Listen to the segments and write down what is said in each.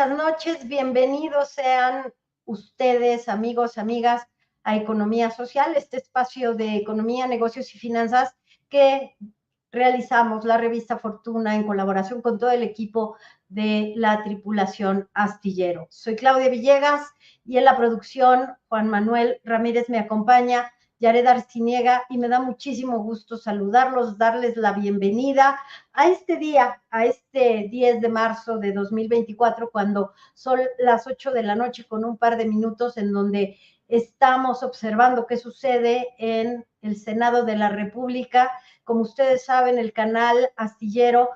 buenas noches, bienvenidos sean ustedes, amigos, amigas, a Economía Social, este espacio de economía, negocios y finanzas que realizamos la revista Fortuna en colaboración con todo el equipo de la tripulación Astillero. Soy Claudia Villegas y en la producción Juan Manuel Ramírez me acompaña, Yared Arciniega, y me da muchísimo gusto saludarlos, darles la bienvenida a este día, a este 10 de marzo de 2024, cuando son las 8 de la noche con un par de minutos en donde estamos observando qué sucede en el Senado de la República. Como ustedes saben, el canal Astillero,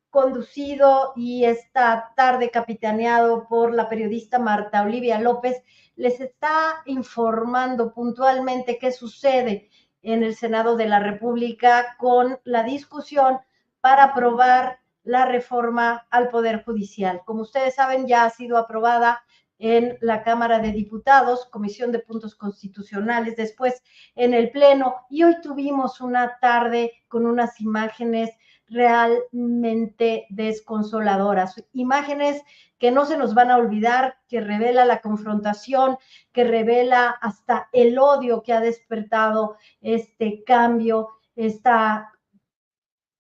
conducido y esta tarde capitaneado por la periodista Marta Olivia López, les está informando puntualmente qué sucede en el Senado de la República con la discusión para aprobar la reforma al Poder Judicial. Como ustedes saben, ya ha sido aprobada en la Cámara de Diputados, Comisión de Puntos Constitucionales, después en el Pleno, y hoy tuvimos una tarde con unas imágenes realmente desconsoladoras, imágenes que no se nos van a olvidar, que revela la confrontación, que revela hasta el odio que ha despertado este cambio, esta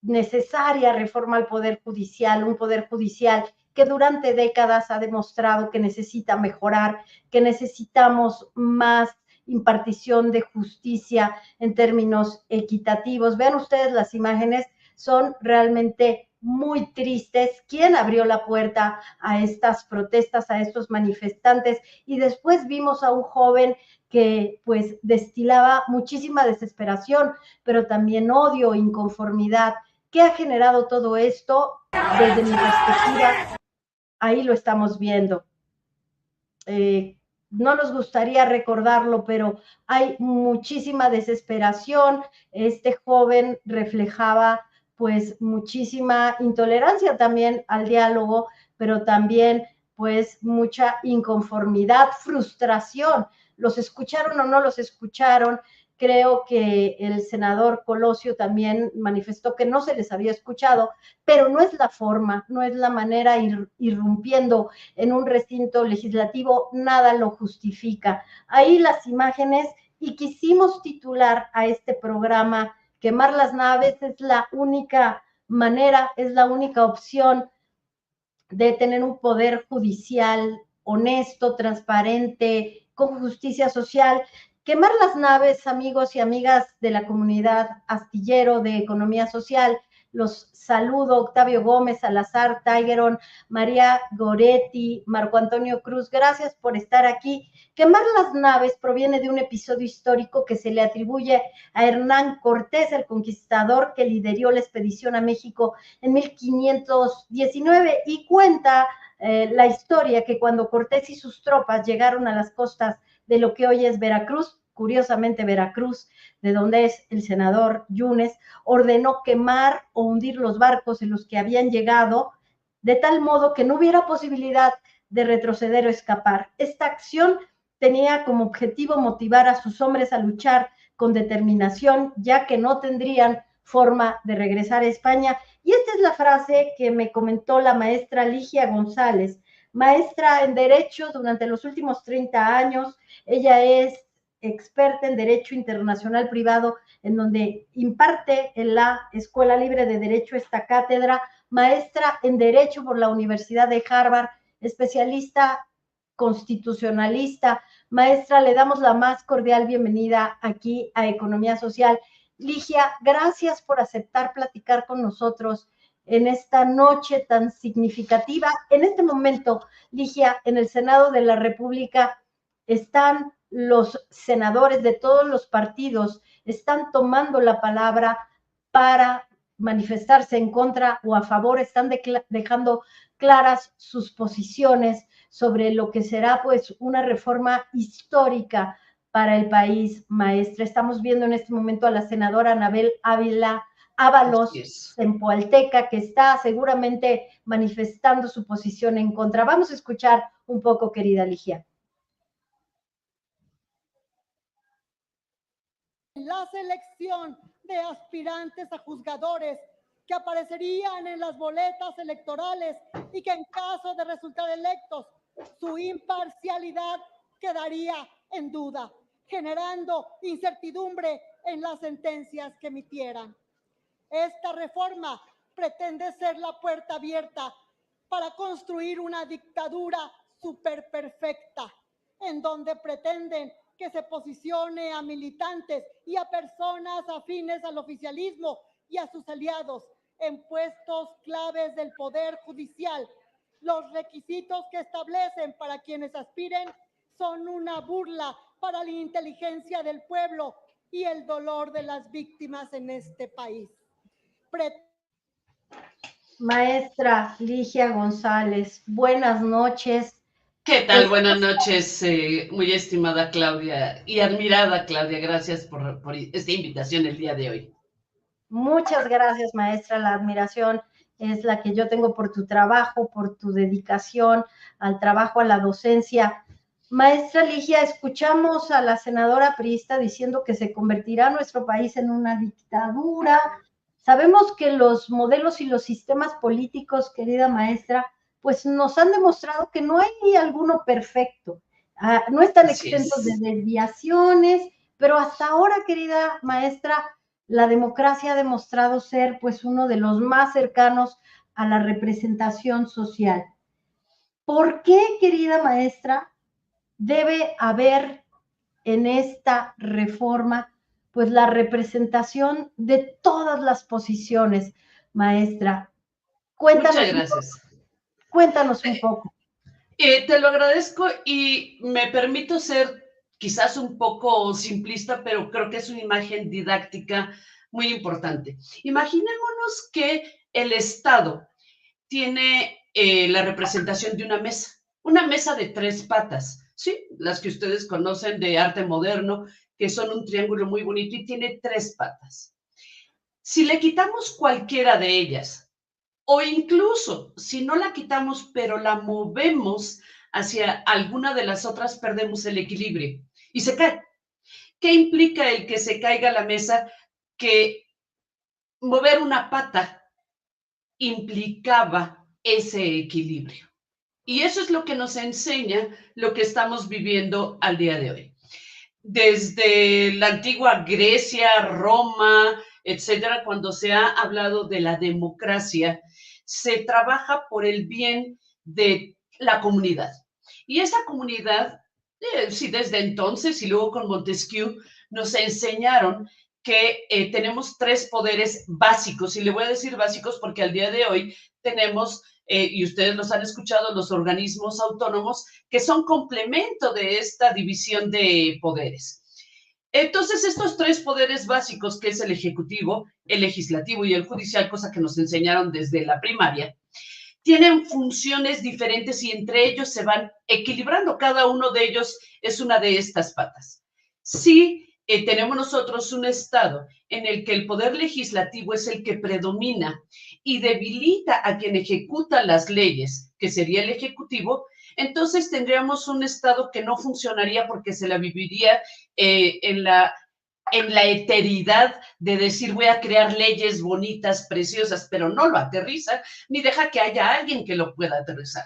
necesaria reforma al Poder Judicial, un Poder Judicial que durante décadas ha demostrado que necesita mejorar, que necesitamos más impartición de justicia en términos equitativos. Vean ustedes las imágenes, son realmente muy tristes. ¿Quién abrió la puerta a estas protestas, a estos manifestantes? Y después vimos a un joven que pues destilaba muchísima desesperación, pero también odio, inconformidad. ¿Qué ha generado todo esto? Desde mi perspectiva, ahí lo estamos viendo. No nos gustaría recordarlo, pero hay muchísima desesperación. Este joven reflejaba pues muchísima intolerancia también al diálogo, pero también pues mucha inconformidad, frustración. ¿Los escucharon o no los escucharon? Creo que el senador Colosio también manifestó que no se les había escuchado, pero no es la forma, no es la manera irrumpiendo en un recinto legislativo, nada lo justifica. Ahí las imágenes, y quisimos titular a este programa Quemar las naves es la única manera, es la única opción de tener un poder judicial honesto, transparente, con justicia social. Quemar las naves, amigos y amigas de la comunidad astillero de economía social. Los saludo, Octavio Gómez, Salazar, Tigeron, María Goretti, Marco Antonio Cruz, gracias por estar aquí. Quemar las naves proviene de un episodio histórico que se le atribuye a Hernán Cortés, el conquistador que lideró la expedición a México en 1519, y cuenta la historia que cuando Cortés y sus tropas llegaron a las costas de lo que hoy es Veracruz, curiosamente Veracruz, de donde es el senador Yunes, ordenó quemar o hundir los barcos en los que habían llegado, de tal modo que no hubiera posibilidad de retroceder o escapar. Esta acción tenía como objetivo motivar a sus hombres a luchar con determinación, ya que no tendrían forma de regresar a España. Y esta es la frase que me comentó la maestra Ligia González, maestra en Derecho durante los últimos 30 años. Ella es experta en Derecho Internacional Privado, en donde imparte en la Escuela Libre de Derecho esta cátedra, maestra en Derecho por la Universidad de Harvard, especialista constitucionalista. Maestra, le damos la más cordial bienvenida aquí a Economía Social. Ligia, gracias por aceptar platicar con nosotros en esta noche tan significativa. En este momento, Ligia, en el Senado de la República están los senadores de todos los partidos, están tomando la palabra para manifestarse en contra o a favor, están dejando claras sus posiciones sobre lo que será pues una reforma histórica para el país, maestra. Estamos viendo en este momento a la senadora Anabel Ávila Ábalos Zempoalteca, que está seguramente manifestando su posición en contra. Vamos a escuchar un poco, querida Ligia. La selección de aspirantes a juzgadores que aparecerían en las boletas electorales y que en caso de resultar electos, su imparcialidad quedaría en duda, generando incertidumbre en las sentencias que emitieran. Esta reforma pretende ser la puerta abierta para construir una dictadura superperfecta, en donde pretenden que se posicione a militantes y a personas afines al oficialismo y a sus aliados en puestos claves del Poder Judicial. Los requisitos que establecen para quienes aspiren son una burla para la inteligencia del pueblo y el dolor de las víctimas en este país. Maestra Ligia González, buenas noches. ¿Qué tal? Buenas noches, muy estimada Claudia y admirada Claudia. Gracias por esta invitación el día de hoy. Muchas gracias, maestra. La admiración es la que yo tengo por tu trabajo, por tu dedicación al trabajo, a la docencia. Maestra Ligia, escuchamos a la senadora priista diciendo que se convertirá nuestro país en una dictadura. Sabemos que los modelos y los sistemas políticos, querida maestra, pues nos han demostrado que no hay alguno perfecto. No están exentos de desviaciones, pero hasta ahora, querida maestra, la democracia ha demostrado ser pues uno de los más cercanos a la representación social. ¿Por qué, querida maestra, debe haber en esta reforma pues la representación de todas las posiciones, maestra? Cuéntanos. Muchas gracias. Cuéntanos un poco. Te lo agradezco y me permito ser quizás un poco simplista, pero creo que es una imagen didáctica muy importante. Imaginémonos que el Estado tiene la representación de una mesa de 3 patas, ¿sí? Las que ustedes conocen de arte moderno, que son un triángulo muy bonito y tiene 3 patas. Si le quitamos cualquiera de ellas, o incluso si no la quitamos, pero la movemos hacia alguna de las otras, perdemos el equilibrio y se cae. ¿Qué implica el que se caiga la mesa? Que mover una pata implicaba ese equilibrio. Y eso es lo que nos enseña lo que estamos viviendo al día de hoy. Desde la antigua Grecia, Roma, etcétera, cuando se ha hablado de la democracia, se trabaja por el bien de la comunidad. Y esa comunidad, sí, desde entonces y luego con Montesquieu, nos enseñaron que tenemos 3 poderes básicos, y le voy a decir básicos porque al día de hoy tenemos, y ustedes los han escuchado, los organismos autónomos, que son complemento de esta división de poderes. Entonces, estos 3 poderes básicos, que es el ejecutivo, el legislativo y el judicial, cosa que nos enseñaron desde la primaria, tienen funciones diferentes y entre ellos se van equilibrando. Cada uno de ellos es una de estas patas. Si tenemos nosotros un Estado en el que el poder legislativo es el que predomina y debilita a quien ejecuta las leyes, que sería el ejecutivo, entonces tendríamos un Estado que no funcionaría porque se la viviría en la eteridad de decir voy a crear leyes bonitas, preciosas, pero no lo aterriza ni deja que haya alguien que lo pueda aterrizar.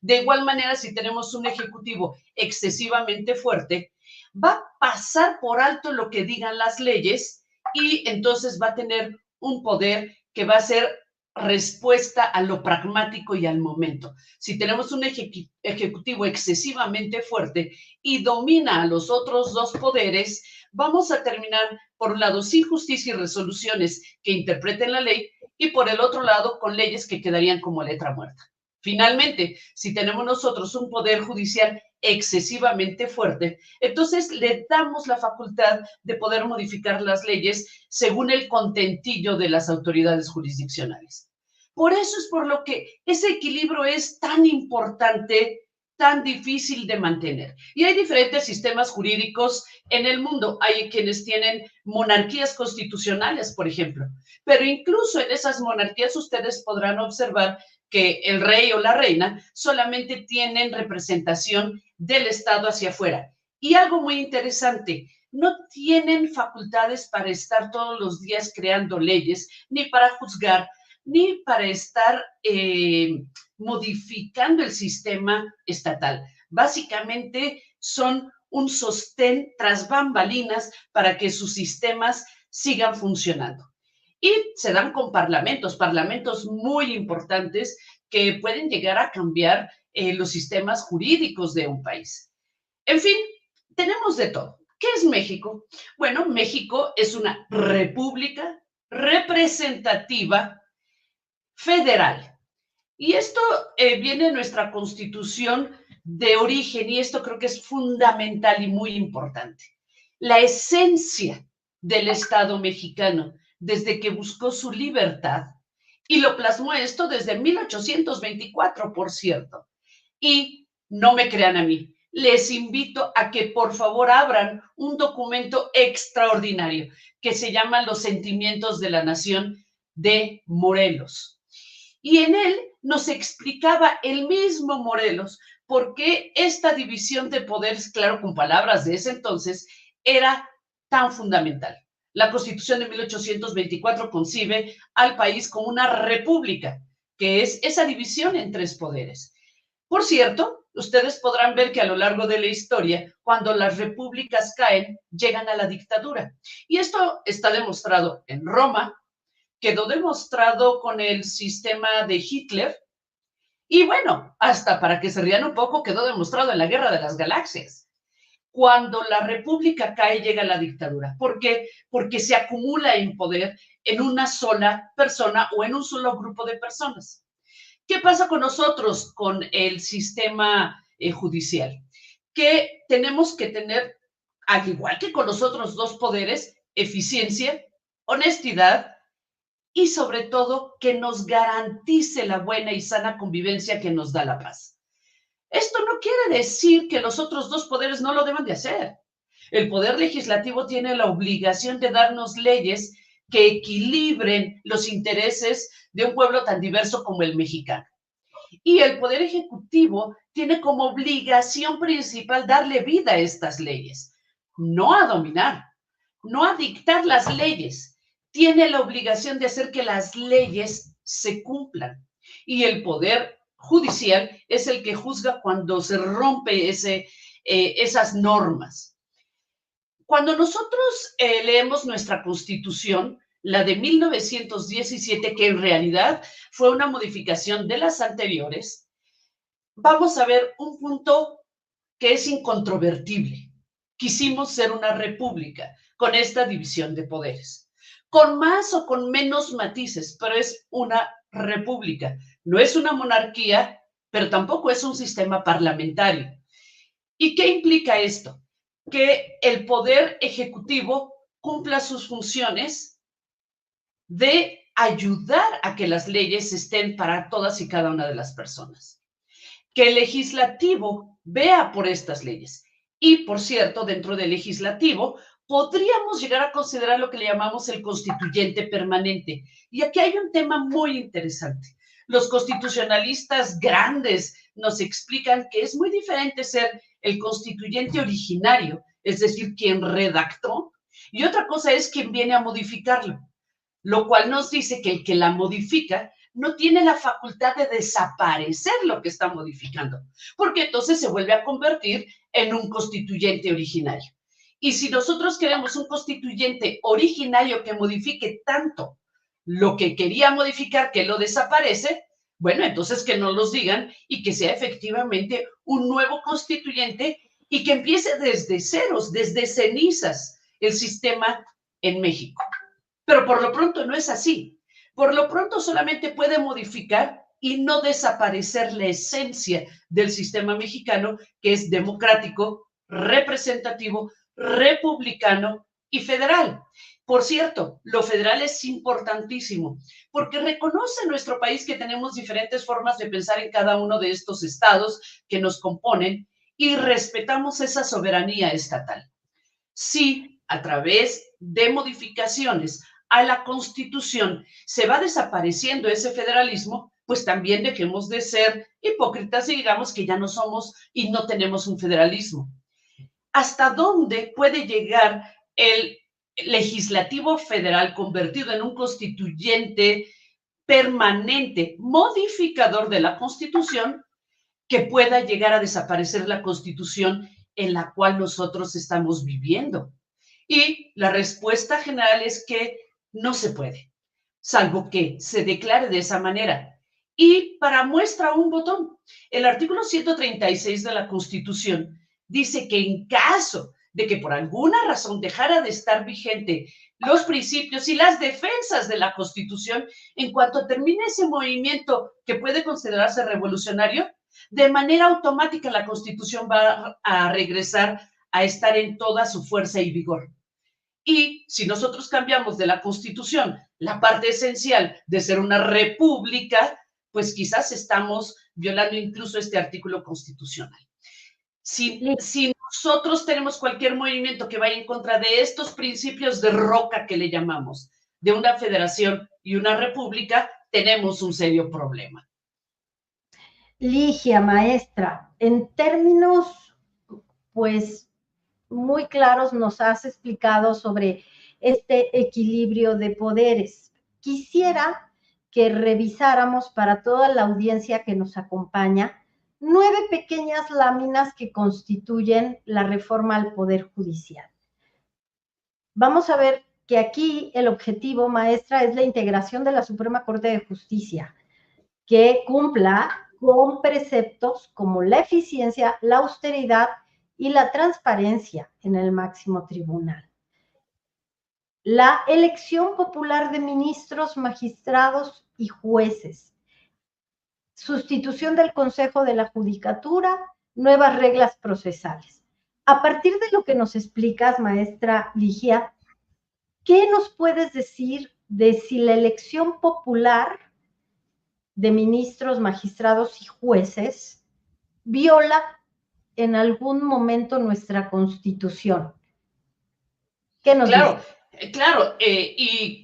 De igual manera, si tenemos un ejecutivo excesivamente fuerte, va a pasar por alto lo que digan las leyes y entonces va a tener un poder que va a ser respuesta a lo pragmático y al momento. Si tenemos un ejecutivo excesivamente fuerte y domina a los otros 2 poderes, vamos a terminar, por un lado, sin justicia y resoluciones que interpreten la ley, y por el otro lado, con leyes que quedarían como letra muerta. Finalmente, si tenemos nosotros un poder judicial excesivamente fuerte, entonces le damos la facultad de poder modificar las leyes según el contentillo de las autoridades jurisdiccionales. Por eso es por lo que ese equilibrio es tan importante, tan difícil de mantener. Y hay diferentes sistemas jurídicos en el mundo. Hay quienes tienen monarquías constitucionales, por ejemplo, pero incluso en esas monarquías ustedes podrán observar que el rey o la reina solamente tienen representación del Estado hacia afuera. Y algo muy interesante, no tienen facultades para estar todos los días creando leyes, ni para juzgar, ni para estar modificando el sistema estatal. Básicamente son un sostén tras bambalinas para que sus sistemas sigan funcionando. Y se dan con parlamentos muy importantes que pueden llegar a cambiar los sistemas jurídicos de un país. En fin, tenemos de todo. ¿Qué es México? Bueno, México es una república representativa federal. Y esto viene en nuestra Constitución de origen, y esto creo que es fundamental y muy importante. La esencia del Estado mexicano, desde que buscó su libertad, y lo plasmó esto desde 1824, por cierto. Y no me crean a mí, les invito a que por favor abran un documento extraordinario que se llama Los Sentimientos de la Nación de Morelos. Y en él nos explicaba el mismo Morelos por qué esta división de poderes, claro, con palabras de ese entonces, era tan fundamental. La Constitución de 1824 concibe al país como una república, que es esa división en tres poderes. Por cierto, ustedes podrán ver que a lo largo de la historia, cuando las repúblicas caen, llegan a la dictadura. Y esto está demostrado en Roma, quedó demostrado con el sistema de Hitler, y bueno, hasta para que se rían un poco, quedó demostrado en la Guerra de las Galaxias. Cuando la república cae, llega la dictadura. ¿Por qué? Porque se acumula en poder en una sola persona o en un solo grupo de personas. ¿Qué pasa con nosotros, con el sistema judicial? Que tenemos que tener, al igual que con los otros dos poderes, eficiencia, honestidad y sobre todo que nos garantice la buena y sana convivencia que nos da la paz. Esto no quiere decir que los otros dos poderes no lo deban de hacer. El poder legislativo tiene la obligación de darnos leyes que equilibren los intereses de un pueblo tan diverso como el mexicano. Y el poder ejecutivo tiene como obligación principal darle vida a estas leyes, no a dominar, no a dictar las leyes. Tiene la obligación de hacer que las leyes se cumplan. Y el poder judicial es el que juzga cuando se rompe esas normas. Cuando nosotros leemos nuestra Constitución, la de 1917, que en realidad fue una modificación de las anteriores, vamos a ver un punto que es incontrovertible. Quisimos ser una república con esta división de poderes, con más o con menos matices, pero es una república. No es una monarquía, pero tampoco es un sistema parlamentario. ¿Y qué implica esto? Que el poder ejecutivo cumpla sus funciones de ayudar a que las leyes estén para todas y cada una de las personas. Que el legislativo vea por estas leyes. Y, por cierto, dentro del legislativo podríamos llegar a considerar lo que le llamamos el constituyente permanente. Y aquí hay un tema muy interesante. Los constitucionalistas grandes nos explican que es muy diferente ser el constituyente originario, es decir, quien redactó, y otra cosa es quien viene a modificarlo, lo cual nos dice que el que la modifica no tiene la facultad de desaparecer lo que está modificando, porque entonces se vuelve a convertir en un constituyente originario. Y si nosotros queremos un constituyente originario que modifique tanto lo que quería modificar que lo desaparece, bueno, entonces que no los digan y que sea efectivamente un nuevo constituyente y que empiece desde ceros, desde cenizas, el sistema en México. Pero por lo pronto no es así. Por lo pronto solamente puede modificar y no desaparecer la esencia del sistema mexicano, que es democrático, representativo, republicano y federal. Por cierto, lo federal es importantísimo porque reconoce en nuestro país que tenemos diferentes formas de pensar en cada uno de estos estados que nos componen y respetamos esa soberanía estatal. Si a través de modificaciones a la Constitución se va desapareciendo ese federalismo, pues también dejemos de ser hipócritas y digamos que ya no somos y no tenemos un federalismo. hasta dónde puede llegar el legislativo federal convertido en un constituyente permanente, modificador de la Constitución, que pueda llegar a desaparecer la Constitución en la cual nosotros estamos viviendo. Y la respuesta general es que no se puede, salvo que se declare de esa manera. Y para muestra un botón, el artículo 136 de la Constitución dice que en caso de que por alguna razón dejara de estar vigente los principios y las defensas de la Constitución, en cuanto termine ese movimiento que puede considerarse revolucionario, de manera automática la Constitución va a regresar a estar en toda su fuerza y vigor. Y si nosotros cambiamos de la Constitución la parte esencial de ser una república, pues quizás estamos violando incluso este artículo constitucional. Si nosotros tenemos cualquier movimiento que vaya en contra de estos principios de roca que le llamamos, de una federación y una república, tenemos un serio problema. Ligia, maestra, en términos, pues, muy claros nos has explicado sobre este equilibrio de poderes. Quisiera que revisáramos para toda la audiencia que nos acompaña 9 pequeñas láminas que constituyen la reforma al Poder Judicial. Vamos a ver que aquí el objetivo, maestra, es la integración de la Suprema Corte de Justicia, que cumpla con preceptos como la eficiencia, la austeridad y la transparencia en el máximo tribunal. La elección popular de ministros, magistrados y jueces. Sustitución del Consejo de la Judicatura, nuevas reglas procesales. A partir de lo que nos explicas, maestra Ligia, ¿qué nos puedes decir de si la elección popular de ministros, magistrados y jueces viola en algún momento nuestra Constitución? ¿Qué nos dice? Claro, y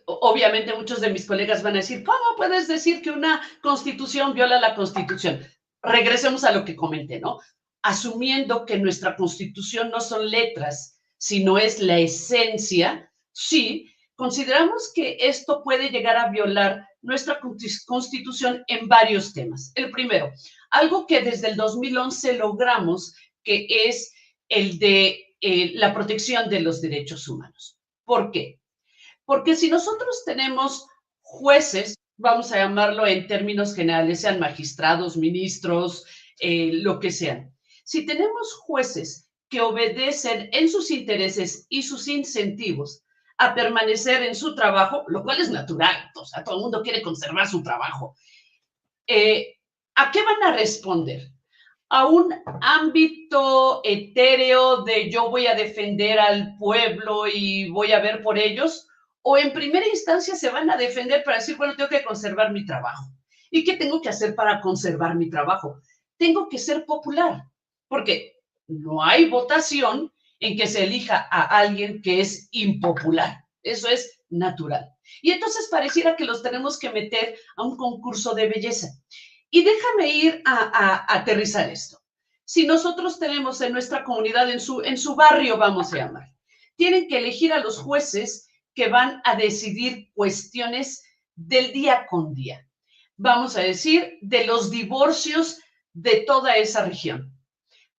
obviamente muchos de mis colegas van a decir, ¿cómo puedes decir que una Constitución viola la Constitución? Regresemos a lo que comenté, ¿no? Asumiendo que nuestra Constitución no son letras, sino es la esencia, sí, consideramos que esto puede llegar a violar nuestra Constitución en varios temas. El primero, algo que desde el 2011 logramos, que es el de la protección de los derechos humanos. ¿Por qué? Porque si nosotros tenemos jueces, vamos a llamarlo en términos generales, sean magistrados, ministros, lo que sean. Si tenemos jueces que obedecen en sus intereses y sus incentivos a permanecer en su trabajo, lo cual es natural, o sea, todo el mundo quiere conservar su trabajo, ¿a qué van a responder? A un ámbito etéreo de yo voy a defender al pueblo y voy a ver por ellos, o en primera instancia se van a defender para decir, bueno, tengo que conservar mi trabajo. ¿Y qué tengo que hacer para conservar mi trabajo? Tengo que ser popular, porque no hay votación en que se elija a alguien que es impopular. Eso es natural. Y entonces pareciera que los tenemos que meter a un concurso de belleza. Y déjame ir a aterrizar esto. Si nosotros tenemos en nuestra comunidad, en su barrio, vamos a llamar, tienen que elegir a los jueces que van a decidir cuestiones del día con día. Vamos a decir, de los divorcios de toda esa región.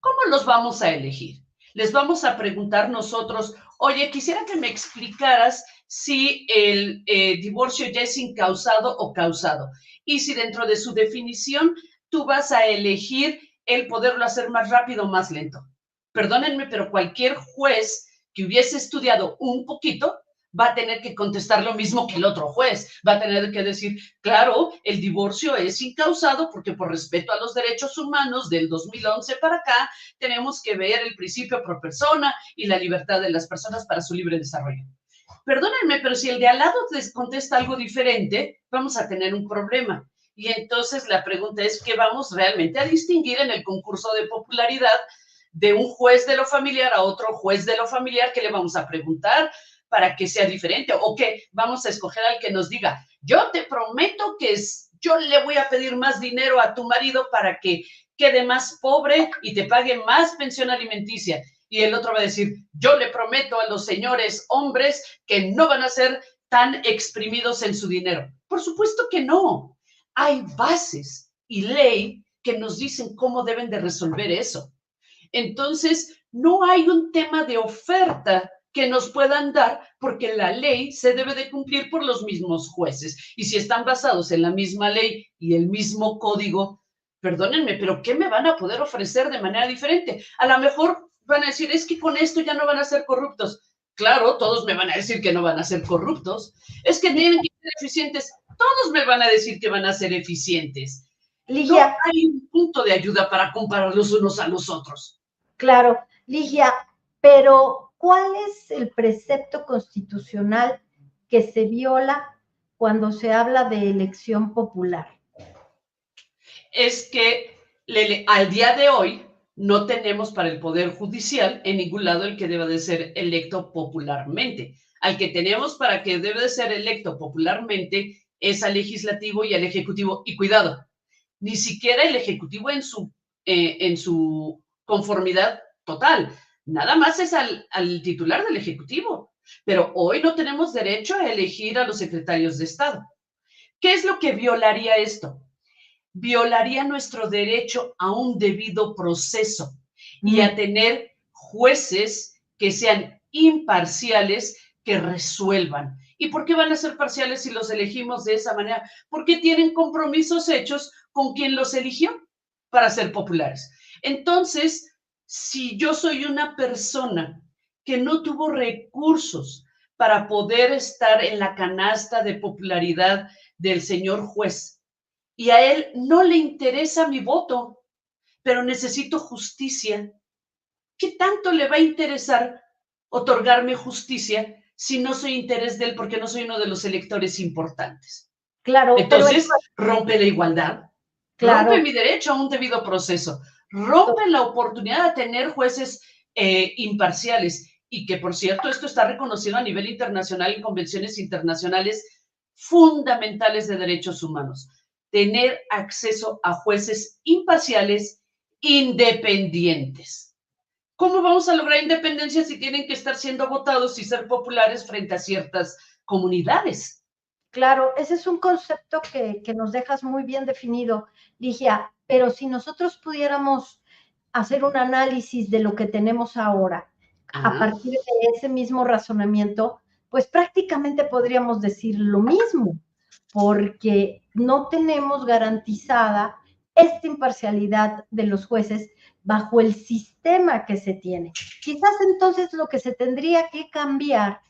¿Cómo los vamos a elegir? Les vamos a preguntar nosotros, oye, quisiera que me explicaras si el divorcio ya es incausado o causado. Y si dentro de su definición tú vas a elegir el poderlo hacer más rápido o más lento. Perdónenme, pero cualquier juez que hubiese estudiado un poquito va a tener que contestar lo mismo que el otro juez. Va a tener que decir, claro, el divorcio es incausado porque por respeto a los derechos humanos del 2011 para acá, tenemos que ver el principio pro persona y la libertad de las personas para su libre desarrollo. Perdónenme, pero si el de al lado les contesta algo diferente, vamos a tener un problema. Y entonces la pregunta es, ¿qué vamos realmente a distinguir en el concurso de popularidad de un juez de lo familiar a otro juez de lo familiar? ¿Qué le vamos a preguntar para que sea diferente? ¿O qué? Vamos a escoger al que nos diga, yo te prometo que yo le voy a pedir más dinero a tu marido para que quede más pobre y te pague más pensión alimenticia. y el otro va a decir, yo le prometo a los señores hombres que no van a ser tan exprimidos en su dinero. Por supuesto que no. Hay bases y ley que nos dicen cómo deben de resolver eso. Entonces, no hay un tema de oferta que nos puedan dar porque la ley se debe de cumplir por los mismos jueces. Y si están basados en la misma ley y el mismo código, perdónenme, pero ¿qué me van a poder ofrecer de manera diferente? A lo mejor van a decir, es que con esto ya no van a ser corruptos. Claro, todos me van a decir que no van a ser corruptos. Es que tienen que ser eficientes. Todos me van a decir que van a ser eficientes. Ligia, no hay un punto de ayuda para compararlos unos a los otros. Claro, Ligia, pero ¿cuál es el precepto constitucional que se viola cuando se habla de elección popular? Es que al día de hoy no tenemos para el Poder Judicial en ningún lado el que deba de ser electo popularmente. Al que tenemos para que debe de ser electo popularmente es al legislativo y al ejecutivo. Y cuidado, ni siquiera el ejecutivo en su conformidad total. Nada más es al titular del ejecutivo. Pero hoy no tenemos derecho a elegir a los secretarios de Estado. ¿Qué es lo que violaría esto? Violaría nuestro derecho a un debido proceso y a tener jueces que sean imparciales, que resuelvan. ¿Y por qué van a ser parciales si los elegimos de esa manera? Porque tienen compromisos hechos con quien los eligió para ser populares. Entonces, si yo soy una persona que no tuvo recursos para poder estar en la canasta de popularidad del señor juez, y a él no le interesa mi voto, pero necesito justicia, ¿qué tanto le va a interesar otorgarme justicia si no soy interés de él porque no soy uno de los electores importantes? Claro, entonces rompe la igualdad, claro, rompe mi derecho a un debido proceso, rompe la oportunidad de tener jueces imparciales y que, por cierto, esto está reconocido a nivel internacional en convenciones internacionales fundamentales de derechos humanos. Tener acceso a jueces imparciales, independientes. ¿Cómo vamos a lograr independencia si tienen que estar siendo votados y ser populares frente a ciertas comunidades? Claro, ese es un concepto que nos dejas muy bien definido, Ligia, pero si nosotros pudiéramos hacer un análisis de lo que tenemos ahora, a partir de ese mismo razonamiento, pues prácticamente podríamos decir lo mismo, porque no tenemos garantizada esta imparcialidad de los jueces bajo el sistema que se tiene. Quizás entonces lo que se tendría que cambiar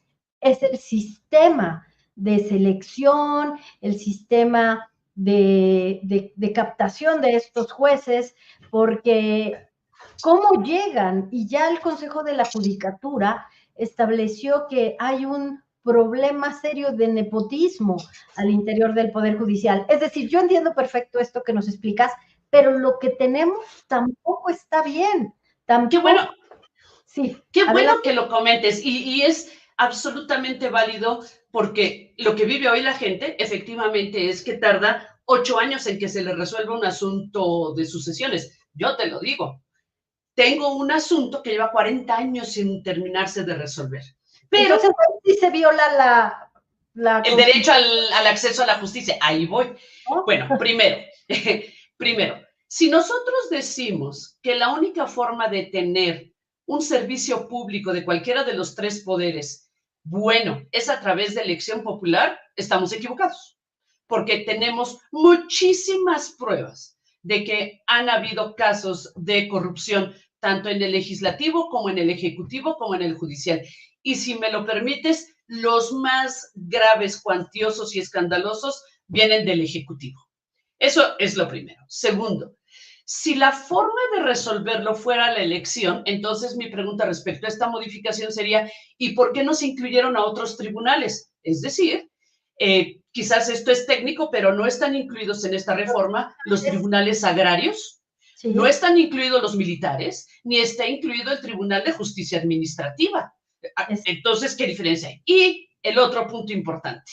es el sistema de selección, el sistema de captación de estos jueces, porque cómo llegan, y ya el Consejo de la Judicatura estableció que hay un problema serio de nepotismo al interior del Poder Judicial. Es decir, yo entiendo perfecto esto que nos explicas, pero lo que tenemos tampoco está bien. Tampoco, qué bueno, sí, qué bueno que lo comentes y es absolutamente válido porque lo que vive hoy la gente efectivamente es que tarda 8 años en que se le resuelva un asunto de sucesiones. Yo te lo digo, tengo un asunto que lleva 40 años sin terminarse de resolver. Pero entonces, sí se viola el derecho al acceso a la justicia. Ahí voy. ¿No? Bueno, primero, si nosotros decimos que la única forma de tener un servicio público de cualquiera de los tres poderes, bueno, es a través de elección popular, estamos equivocados, porque tenemos muchísimas pruebas de que han habido casos de corrupción, tanto en el legislativo como en el ejecutivo, como en el judicial. Y si me lo permites, los más graves, cuantiosos y escandalosos vienen del ejecutivo. Eso es lo primero. Segundo, si la forma de resolverlo fuera la elección, entonces mi pregunta respecto a esta modificación sería, ¿y por qué no se incluyeron a otros tribunales? Es decir, quizás esto es técnico, pero no están incluidos en esta reforma los tribunales agrarios, sí. No están incluidos los militares, ni está incluido el Tribunal de Justicia Administrativa. Entonces, ¿qué diferencia hay? Y el otro punto importante.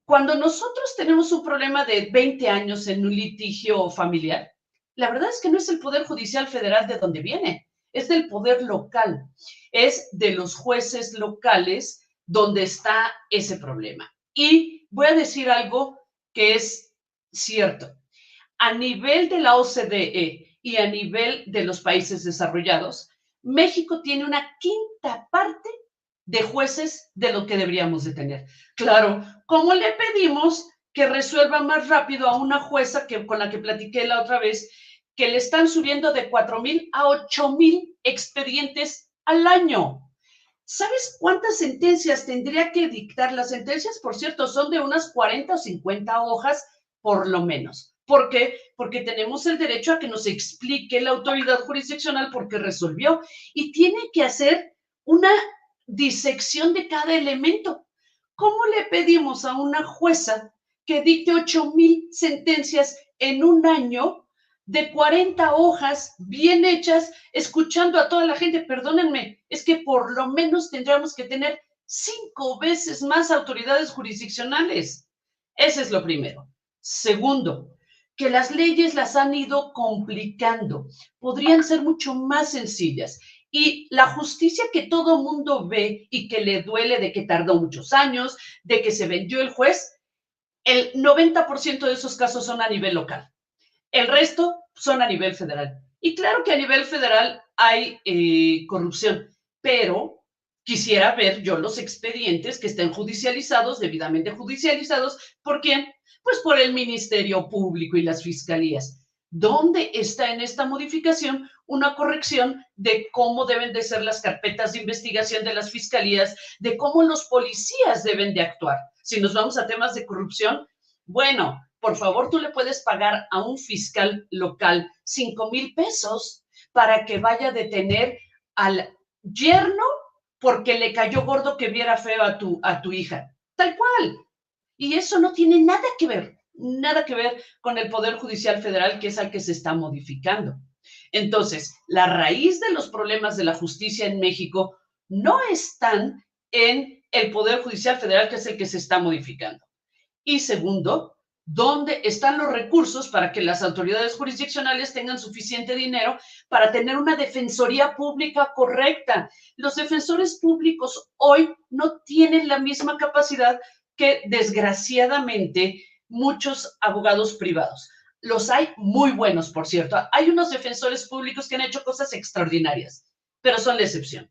Cuando nosotros tenemos un problema de 20 años en un litigio familiar, la verdad es que no es el Poder Judicial Federal de donde viene, es del poder local, es de los jueces locales donde está ese problema. Y voy a decir algo que es cierto. A nivel de la OCDE y a nivel de los países desarrollados, México tiene una quinta parte de jueces de lo que deberíamos de tener. Claro, ¿cómo le pedimos que resuelva más rápido a una jueza con la que platiqué la otra vez, que le están subiendo de 4,000 a 8,000 expedientes al año? ¿Sabes cuántas sentencias tendría que dictar? Las sentencias, por cierto, son de unas 40 o 50 hojas, por lo menos. ¿Por qué? Porque tenemos el derecho a que nos explique la autoridad jurisdiccional por qué resolvió y tiene que hacer una disección de cada elemento. ¿Cómo le pedimos a una jueza que dicte 8,000 sentencias en un año de 40 hojas bien hechas, escuchando a toda la gente? Perdónenme, es que por lo menos tendríamos que tener 5 veces más autoridades jurisdiccionales. Ese es lo primero. Segundo, que las leyes las han ido complicando. Podrían ser mucho más sencillas. Y la justicia que todo mundo ve y que le duele de que tardó muchos años, de que se vendió el juez, el 90% de esos casos son a nivel local. El resto son a nivel federal. Y claro que a nivel federal hay corrupción, pero quisiera ver yo los expedientes que estén judicializados, debidamente judicializados. ¿Por quién? Pues por el Ministerio Público y las fiscalías. ¿Dónde está en esta modificación una corrección de cómo deben de ser las carpetas de investigación de las fiscalías, de cómo los policías deben de actuar? Si nos vamos a temas de corrupción, bueno, por favor, tú le puedes pagar a un fiscal local 5,000 pesos para que vaya a detener al yerno porque le cayó gordo que viera feo a tu hija. Tal cual. Y eso no tiene nada que ver con el Poder Judicial Federal, que es al que se está modificando. Entonces, la raíz de los problemas de la justicia en México no están en el Poder Judicial Federal, que es el que se está modificando. Y segundo, ¿dónde están los recursos para que las autoridades jurisdiccionales tengan suficiente dinero para tener una defensoría pública correcta? Los defensores públicos hoy no tienen la misma capacidad que, desgraciadamente, muchos abogados privados. Los hay muy buenos, por cierto. Hay unos defensores públicos que han hecho cosas extraordinarias, pero son la excepción.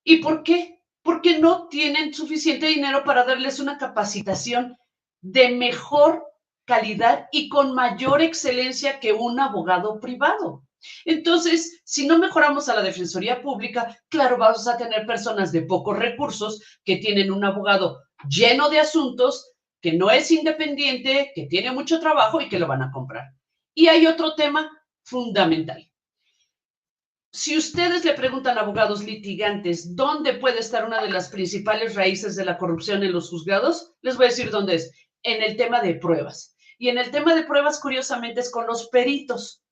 ¿Y por qué? Porque no tienen suficiente dinero para darles una capacitación de mejor calidad y con mayor excelencia que un abogado privado. Entonces, si no mejoramos a la Defensoría Pública, claro, vamos a tener personas de pocos recursos que tienen un abogado lleno de asuntos, que no es independiente, que tiene mucho trabajo y que lo van a comprar. Y hay otro tema fundamental. Si ustedes le preguntan a abogados litigantes dónde puede estar una de las principales raíces de la corrupción en los juzgados, les voy a decir dónde es. En el tema de pruebas. Y en el tema de pruebas, curiosamente, es con los peritos,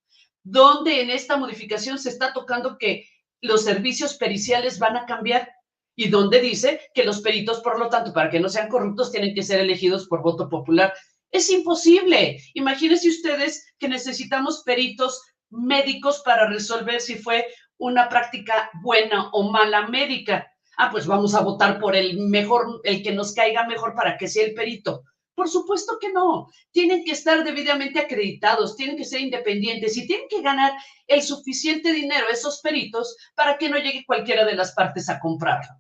donde en esta modificación se está tocando que los servicios periciales van a cambiar y donde dice que los peritos, por lo tanto, para que no sean corruptos, tienen que ser elegidos por voto popular. Es imposible. Imagínense ustedes que necesitamos peritos médicos para resolver si fue una práctica buena o mala médica. Ah, pues vamos a votar por el mejor, el que nos caiga mejor para que sea el perito. Por supuesto que no. Tienen que estar debidamente acreditados, tienen que ser independientes y tienen que ganar el suficiente dinero esos peritos para que no llegue cualquiera de las partes a comprarlo.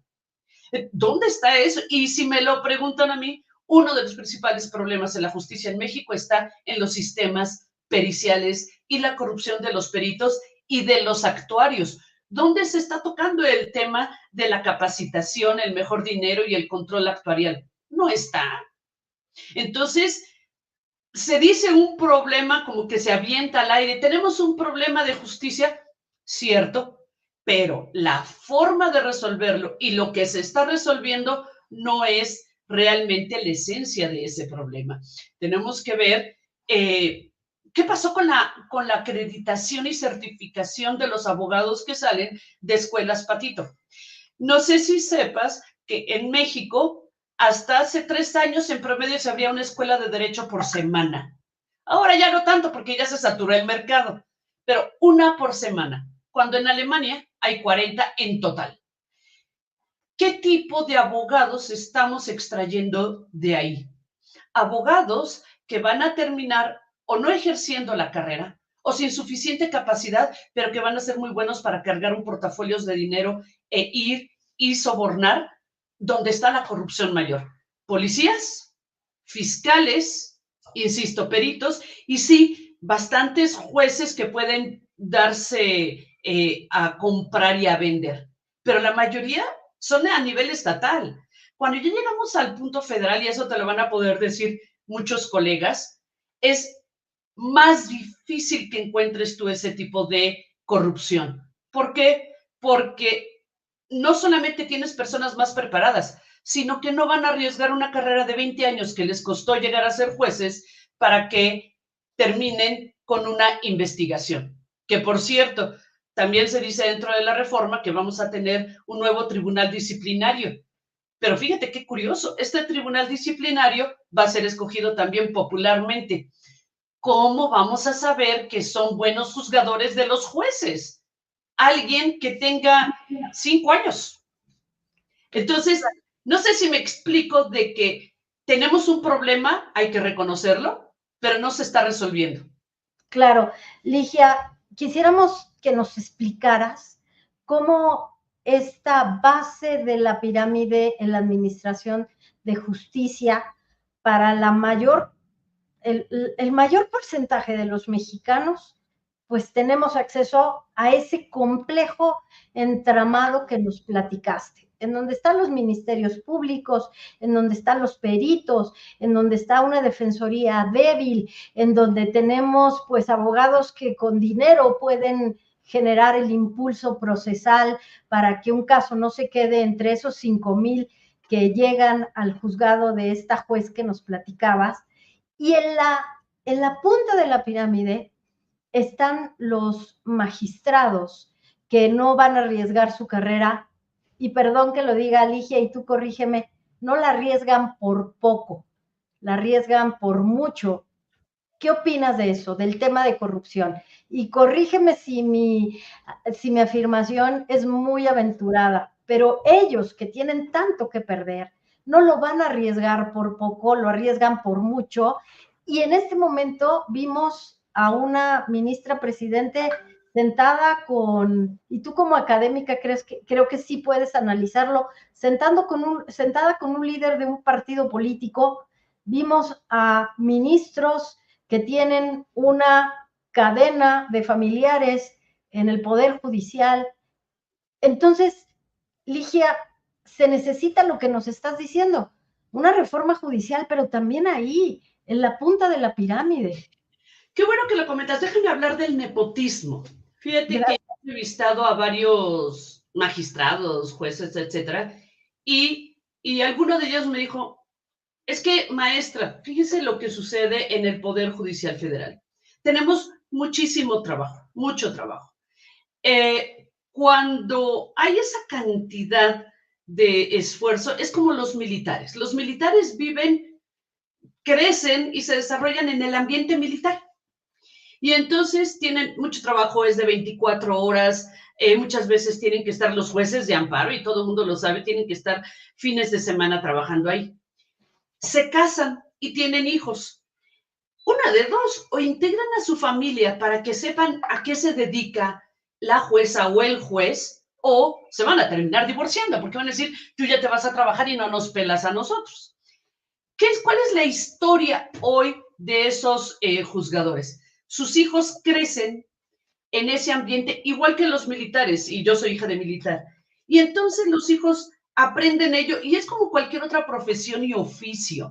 ¿Dónde está eso? Y si me lo preguntan a mí, uno de los principales problemas en la justicia en México está en los sistemas periciales y la corrupción de los peritos y de los actuarios. ¿Dónde se está tocando el tema de la capacitación, el mejor dinero y el control actuarial? No está. Entonces, se dice un problema como que se avienta al aire. Tenemos un problema de justicia, cierto, pero la forma de resolverlo y lo que se está resolviendo no es realmente la esencia de ese problema. Tenemos que ver qué pasó con la acreditación y certificación de los abogados que salen de escuelas Patito. No sé si sepas que en México, hasta hace 3 años, en promedio, se abría una escuela de derecho por semana. Ahora ya no tanto, porque ya se saturó el mercado, pero una por semana. cuando en Alemania hay 40 en total. ¿Qué tipo de abogados estamos extrayendo de ahí? Abogados que van a terminar o no ejerciendo la carrera o sin suficiente capacidad, pero que van a ser muy buenos para cargar un portafolio de dinero e ir y sobornar donde está la corrupción mayor. Policías, fiscales, insisto, peritos, y sí, bastantes jueces que pueden darse a comprar y a vender, pero la mayoría son a nivel estatal. Cuando ya llegamos al punto federal, y eso te lo van a poder decir muchos colegas, es más difícil que encuentres tú ese tipo de corrupción. ¿Por qué? Porque no solamente tienes personas más preparadas, sino que no van a arriesgar una carrera de 20 años que les costó llegar a ser jueces para que terminen con una investigación. Que por cierto, también se dice dentro de la reforma que vamos a tener un nuevo tribunal disciplinario. Pero fíjate qué curioso, este tribunal disciplinario va a ser escogido también popularmente. ¿Cómo vamos a saber que son buenos juzgadores de los jueces? Alguien que tenga 5 años. Entonces, no sé si me explico de que tenemos un problema, hay que reconocerlo, pero no se está resolviendo. Claro, Ligia, quisiéramos que nos explicaras cómo esta base de la pirámide en la administración de justicia para la mayor, el mayor porcentaje de los mexicanos, pues tenemos acceso a ese complejo entramado que nos platicaste, en donde están los ministerios públicos, en donde están los peritos, en donde está una defensoría débil, en donde tenemos pues abogados que con dinero pueden generar el impulso procesal para que un caso no se quede entre esos 5,000 que llegan al juzgado de esta juez que nos platicabas. Y en la punta de la pirámide están los magistrados que no van a arriesgar su carrera, y perdón que lo diga Ligia y tú corrígeme, no la arriesgan por poco, la arriesgan por mucho. ¿Qué opinas de eso, del tema de corrupción? Y corrígeme si mi afirmación es muy aventurada, pero ellos que tienen tanto que perder, no lo van a arriesgar por poco, lo arriesgan por mucho. Y en este momento vimos a una ministra presidente sentada con, y tú como académica creo que sí puedes analizarlo, sentada con un líder de un partido político. Vimos a ministros que tienen una cadena de familiares en el Poder Judicial. Entonces, Ligia, se necesita lo que nos estás diciendo, una reforma judicial, pero también ahí, en la punta de la pirámide. Qué bueno que lo comentas. Déjame hablar del nepotismo. Fíjate que he entrevistado a varios magistrados, jueces, etcétera, y alguno de ellos me dijo, es que, maestra, fíjese lo que sucede en el Poder Judicial Federal. Tenemos muchísimo trabajo, mucho trabajo. Cuando hay esa cantidad de esfuerzo, es como los militares. Los militares viven, crecen y se desarrollan en el ambiente militar. Y entonces tienen mucho trabajo, es de 24 horas, muchas veces tienen que estar los jueces de amparo, y todo el mundo lo sabe, tienen que estar fines de semana trabajando ahí. Se casan y tienen hijos. Una de dos, o integran a su familia para que sepan a qué se dedica la jueza o el juez, o se van a terminar divorciando, porque van a decir, tú ya te vas a trabajar y no nos pelas a nosotros. ¿Cuál es la historia hoy de esos juzgadores? Sus hijos crecen en ese ambiente, igual que los militares, y yo soy hija de militar. Y entonces los hijos aprenden ello, y es como cualquier otra profesión y oficio.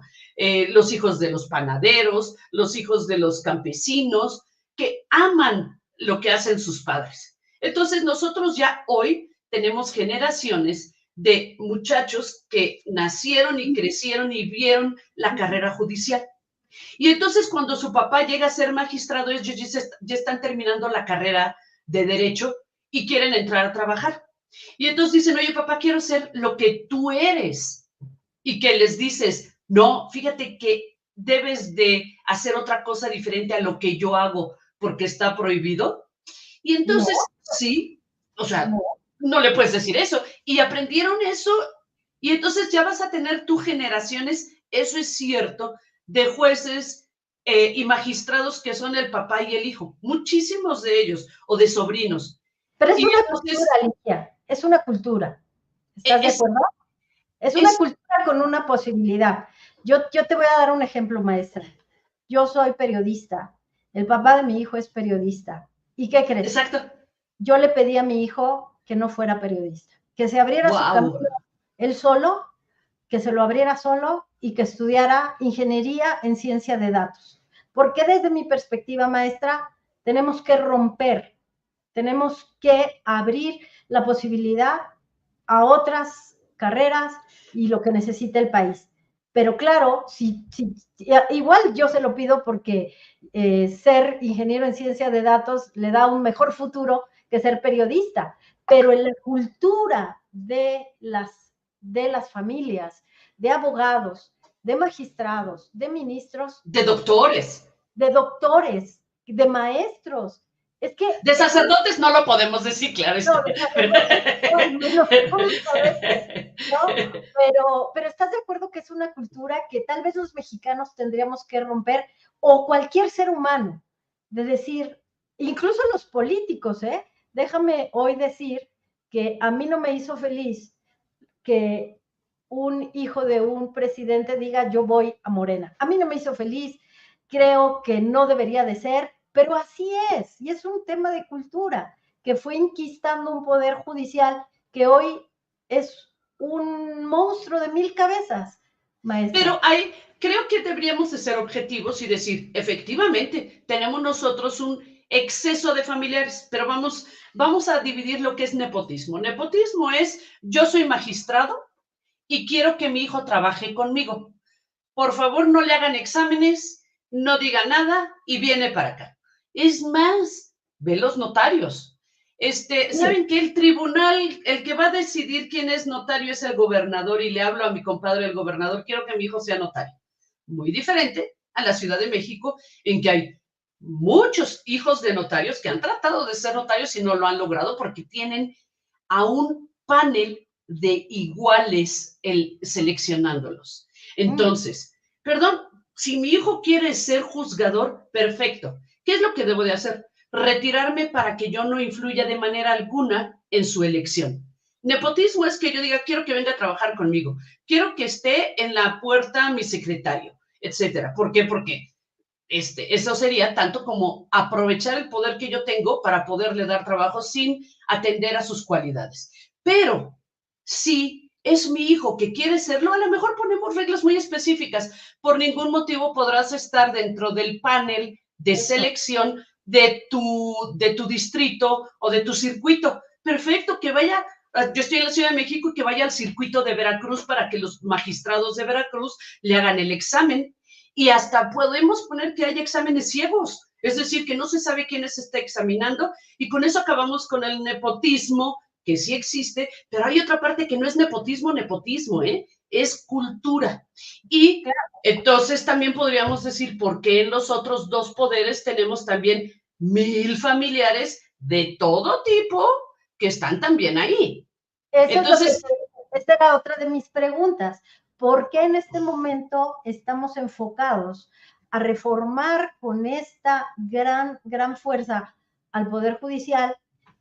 Los hijos de los panaderos, los hijos de los campesinos, que aman lo que hacen sus padres. Entonces nosotros ya hoy tenemos generaciones de muchachos que nacieron y crecieron y vieron la carrera judicial. Y entonces cuando su papá llega a ser magistrado, ellos ya están terminando la carrera de derecho y quieren entrar a trabajar. Y entonces dicen, oye, papá, quiero ser lo que tú eres. Y que les dices, no, fíjate que debes de hacer otra cosa diferente a lo que yo hago porque está prohibido. Y entonces Sí, o sea, No. no le puedes decir eso. Y aprendieron eso y entonces ya vas a tener tú generaciones, eso es cierto, de jueces y magistrados que son el papá y el hijo, muchísimos de ellos, o de sobrinos. Pero es Y una cultura, entonces, Alicia, es una cultura. ¿Estás de es, acuerdo? Es una es, cultura con una posibilidad. Yo te voy a dar un ejemplo, maestra. Yo soy periodista. El papá de mi hijo es periodista. ¿Y qué crees? exacto, Yo le pedí a mi hijo que no fuera periodista, que se abriera su camino wow. él solo, que se lo abriera solo y que estudiara ingeniería en ciencia de datos. Porque desde mi perspectiva, maestra, tenemos que romper, tenemos que abrir la posibilidad a otras carreras y lo que necesita el país. Pero claro, igual yo se lo pido porque ser ingeniero en ciencia de datos le da un mejor futuro que ser periodista, pero en la cultura de las familias, de abogados, de magistrados, de ministros, De doctores, de doctores, de maestros. Es que de es un, sacerdotes no lo podemos decir, claro no, está. de sacerdotes, no, y menos aún a veces, ¿no? Pero ¿estás de acuerdo que es una cultura que tal vez los mexicanos tendríamos que romper, o cualquier ser humano, de decir, incluso los políticos, ¿eh? Déjame hoy decir que a mí no me hizo feliz que un hijo de un presidente diga yo voy a Morena. A mí no me hizo feliz, creo que no debería de ser, pero así es, y es un tema de cultura que fue inquistando un poder judicial que hoy es un monstruo de 1000 cabezas, maestra. Pero creo que deberíamos de ser objetivos y decir, efectivamente, tenemos nosotros un exceso de familiares, pero vamos a dividir lo que es nepotismo. Nepotismo es, yo soy magistrado y quiero que mi hijo trabaje conmigo. Por favor, no le hagan exámenes, no diga nada y viene para acá. Es más, ve los notarios. Sí, ¿Saben que el tribunal, el que va a decidir quién es notario es el gobernador? Y le hablo a mi compadre, el gobernador, quiero que mi hijo sea notario. Muy diferente a la Ciudad de México, en que hay muchos hijos de notarios que han tratado de ser notarios y no lo han logrado porque tienen a un panel de iguales seleccionándolos. Entonces, perdón, si mi hijo quiere ser juzgador, perfecto. ¿Qué es lo que debo de hacer? Retirarme para que yo no influya de manera alguna en su elección. Nepotismo es que yo diga, quiero que venga a trabajar conmigo, quiero que esté en la puerta mi secretario, etcétera. ¿Por qué? Porque eso sería tanto como aprovechar el poder que yo tengo para poderle dar trabajo sin atender a sus cualidades. Pero si es mi hijo que quiere serlo, a lo mejor ponemos reglas muy específicas. Por ningún motivo podrás estar dentro del panel de eso. selección de tu distrito o de tu circuito. Perfecto, que vaya, yo estoy en la Ciudad de México y que vaya al circuito de Veracruz para que los magistrados de Veracruz le hagan el examen. Y hasta podemos poner que haya exámenes ciegos, es decir, que no se sabe quién se está examinando, y con eso acabamos con el nepotismo, que sí existe, pero hay otra parte que no es nepotismo, es cultura. Y entonces también podríamos decir por qué en los otros dos poderes tenemos también 1000 familiares de todo tipo que están también ahí. Eso es lo que, Entonces, esta era otra de mis preguntas. ¿Por qué en este momento estamos enfocados a reformar con esta gran fuerza al Poder Judicial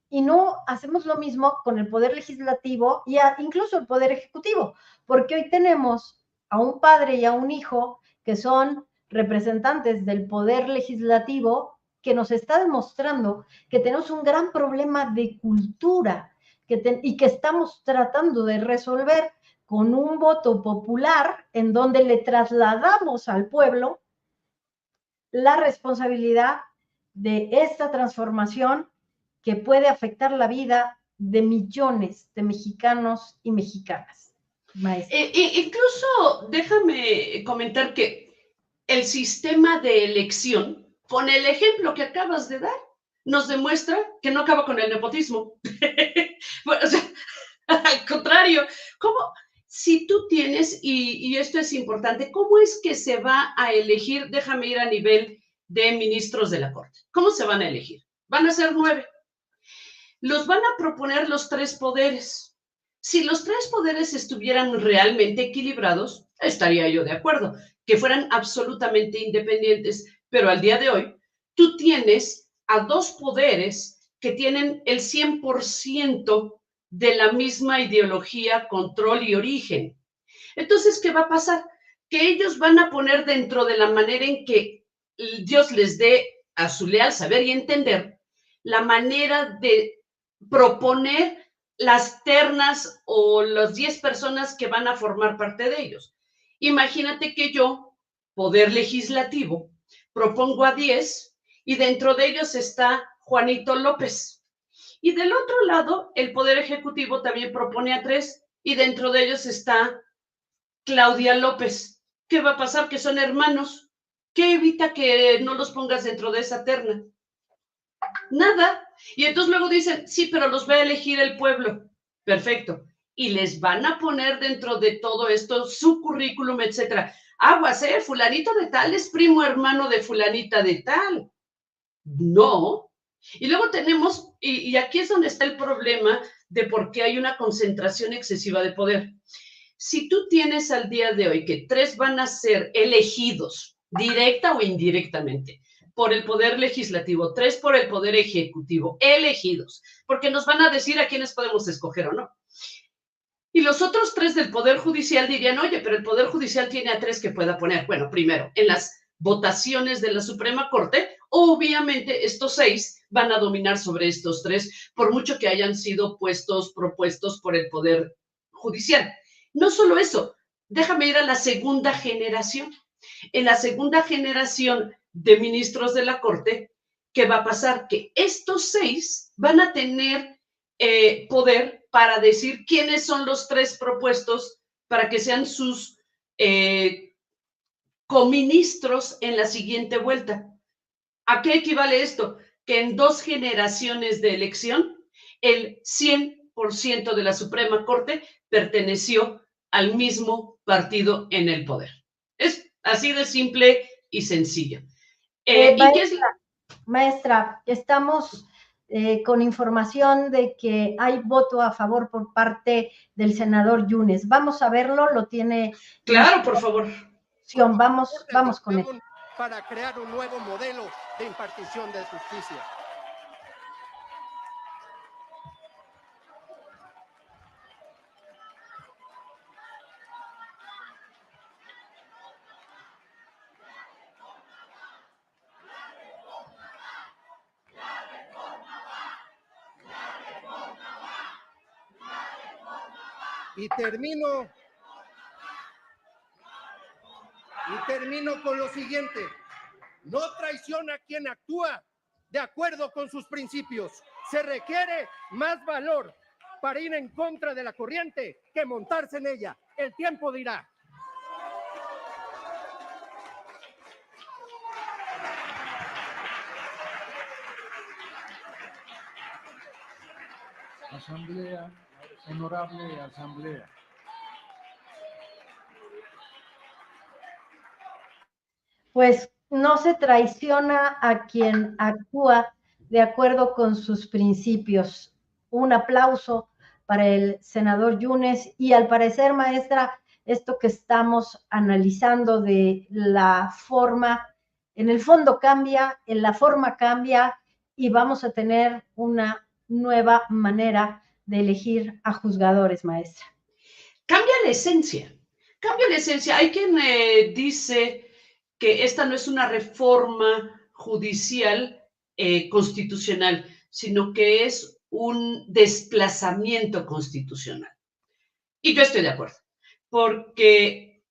y no hacemos lo mismo con el Poder Legislativo y incluso el Poder Ejecutivo? Porque hoy tenemos a un padre y a un hijo que son representantes del Poder Legislativo que nos está demostrando que tenemos un gran problema de cultura y que estamos tratando de resolver con un voto popular en donde le trasladamos al pueblo la responsabilidad de esta transformación que puede afectar la vida de millones de mexicanos y mexicanas. Maestra. Incluso déjame comentar que el sistema de elección, con el ejemplo que acabas de dar, nos demuestra que no acaba con el nepotismo. Bueno, o sea, al contrario, ¿cómo? Si tú tienes, y esto es importante, ¿cómo es que se va a elegir? Déjame ir a nivel de ministros de la Corte. ¿Cómo se van a elegir? Van a ser 9. los van a proponer los tres poderes. Si los tres poderes estuvieran realmente equilibrados, estaría yo de acuerdo, que fueran absolutamente independientes, pero al día de hoy, tú tienes a dos poderes que tienen el 100% de la misma ideología, control y origen. Entonces, ¿qué va a pasar? Que ellos van a poner dentro de la manera en que Dios les dé a su leal saber y entender la manera de proponer las ternas o las 10 personas que van a formar parte de ellos. Imagínate que yo, poder legislativo, propongo a 10 y dentro de ellos está Juanito López. Y del otro lado, el Poder Ejecutivo también propone a 3 y dentro de ellos está Claudia López. ¿Qué va a pasar? Que son hermanos. ¿Qué evita que no los pongas dentro de esa terna? Nada. Y entonces luego dicen, sí, pero los va a elegir el pueblo. Perfecto. Y les van a poner dentro de todo esto su currículum, etcétera. Aguas, fulanito de tal es primo hermano de fulanita de tal. No. Y luego tenemos, y aquí es donde está el problema de por qué hay una concentración excesiva de poder. Si tú tienes al día de hoy que 3 van a ser elegidos, directa o indirectamente, por el Poder Legislativo, 3 por el Poder Ejecutivo, elegidos, porque nos van a decir a quiénes podemos escoger o no. Y los otros 3 del Poder Judicial dirían, oye, pero el Poder Judicial tiene a 3 que pueda poner. Bueno, primero, en las votaciones de la Suprema Corte, obviamente estos 6 van a dominar sobre estos 3, por mucho que hayan sido propuestos por el Poder Judicial. No solo eso, déjame ir a la segunda generación. En la segunda generación de ministros de la Corte, ¿qué va a pasar? Que estos 6 van a tener poder para decir quiénes son los 3 propuestos para que sean sus coministros en la siguiente vuelta. ¿A qué equivale esto? Que en 2 generaciones de elección, el 100% de la Suprema Corte perteneció al mismo partido en el poder. Es así de simple y sencillo. ¿Y qué es? Maestra, estamos con información de que hay voto a favor por parte del senador Yunes. Vamos a verlo, lo tiene. Claro, por favor. Vamos con él. Para crear un nuevo modelo de impartición de justicia. Y termino con lo siguiente. No traiciona a quien actúa de acuerdo con sus principios. Se requiere más valor para ir en contra de la corriente que montarse en ella. El tiempo dirá. Asamblea, honorable asamblea. Pues no se traiciona a quien actúa de acuerdo con sus principios. Un aplauso para el senador Yunes y al parecer, maestra, esto que estamos analizando de la forma, en el fondo cambia, en la forma cambia y vamos a tener una nueva manera de elegir a juzgadores, maestra. Cambia la esencia. Hay quien dice que esta no es una reforma judicial constitucional, sino que es un desplazamiento constitucional. Y yo estoy de acuerdo, porque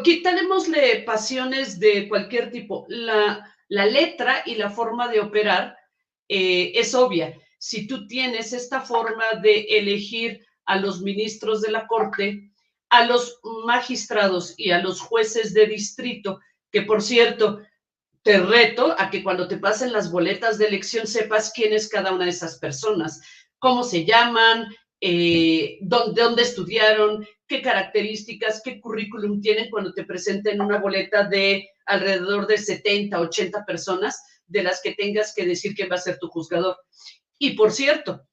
quitémosle pasiones de cualquier tipo. La letra y la forma de operar es obvia. Si tú tienes esta forma de elegir a los ministros de la Corte, a los magistrados y a los jueces de distrito, que por cierto, te reto a que cuando te pasen las boletas de elección sepas quién es cada una de esas personas, cómo se llaman, dónde estudiaron, qué características, qué currículum tienen cuando te presenten una boleta de alrededor de 70, 80 personas de las que tengas que decir quién va a ser tu juzgador. Y por cierto,